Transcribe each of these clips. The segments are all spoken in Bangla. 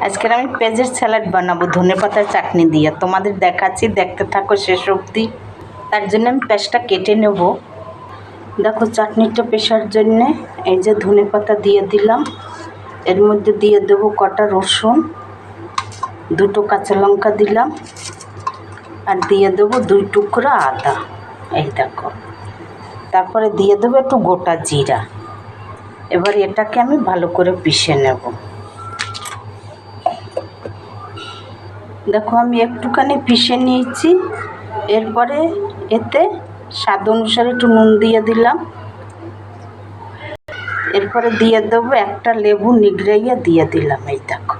আজকে আমি পেঁয়াজের স্যালাড বানাবো ধনেপাতার চাটনি দিয়ে। তোমাদের দেখাচ্ছি, দেখতে থাকো শেষ অবধি। তার জন্য আমি পেঁয়াজটা কেটে নেব। দেখো চাটনিটা পেশার জন্যে এই যে ধনেপাতা দিয়ে দিলাম, এর মধ্যে দিয়ে দেবো কটা রসুন, দুটো কাঁচা লঙ্কা দিলাম, আর দিয়ে দেবো 2 টুকরা আদা। এই দেখো, তারপরে দিয়ে দেবো একটু গোটা জিরা। এবার এটাকে আমি ভালো করে পিষে নেব। দেখো আমি একটুখানি পিষে নিয়েছি। এরপরে এতে স্বাদ অনুসারে একটু নুন দিয়ে দিলাম। এরপরে দিয়ে দেবো একটা লেবু নিগড়াইয়া দিয়ে দিলাম। এই দেখো,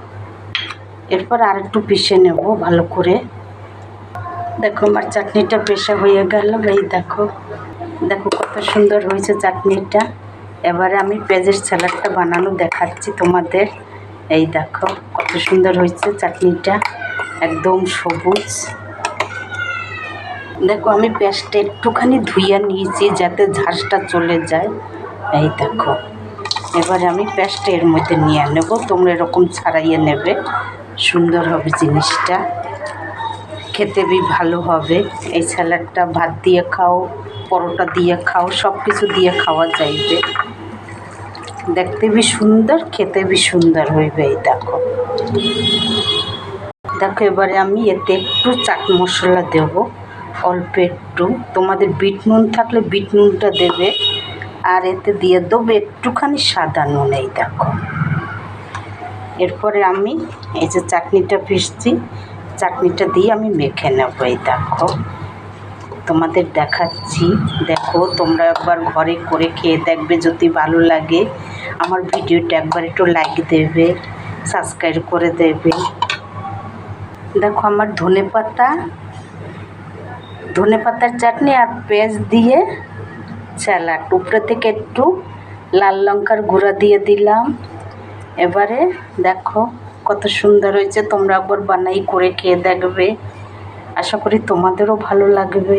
এরপর আর একটু পিষে নেব ভালো করে। দেখো আমার চাটনিটা পেশা হয়ে গেল। এই দেখো, দেখো কত সুন্দর হয়েছে চাটনিটা। এবারে আমি পেঁয়াজের স্যালাডটা বানানো দেখাচ্ছি তোমাদের। এই দেখো কত সুন্দর হয়েছে চাটনিটা, একদম সবুজ। দেখো আমি পেঁয়াজটা একটুখানি ধুইয়া নিয়েছি যাতে ঝাঁসটা চলে যায়। এই দেখো, এবারে আমি পেঁয়াজটা এর মধ্যে নিয়ে নেব। তোমরা এরকম ছাড়াইয়ে নেবে, সুন্দর হবে জিনিসটা, খেতে বি ভালো হবে। এই স্যালাডটা ভাত দিয়ে খাও, পরোটা দিয়ে খাও, সব কিছু দিয়ে খাওয়া যাইবে। দেখতে বি সুন্দর, খেতে বি সুন্দর হইবে। এই দেখো, দেখো এবারে আমি এতে একটু চাট মশলা দেব, অল্প একটু। তোমাদের বিট নুন থাকলে বিট নুনটা দেবে, আর এতে দিয়ে দেবো একটুখানি সাদা নুন। এই দেখো, এরপরে আমি এই যে চাটনিটা পিষছি, চাটনিটা দিয়ে আমি মেখে নেব। এই দেখো তোমাদের দেখাচ্ছি। দেখো তোমরা একবার ঘরে করে খেয়ে দেখবে, যদি ভালো লাগে আমার ভিডিওটা একবার একটু লাইক দেবে, সাবস্ক্রাইব করে দেবে। দেখো আমার ধনেপাতার চাটনি আর পেঁয়াজ দিয়ে স্যালাড, উপরে থেকে একটু লাল লঙ্কার গুঁড়া দিয়ে দিলাম। এবারে দেখো কত সুন্দর হয়েছে। তোমরা একবার বানাই করে খেয়ে দেখবে, আশা করি তোমাদেরও ভালো লাগবে।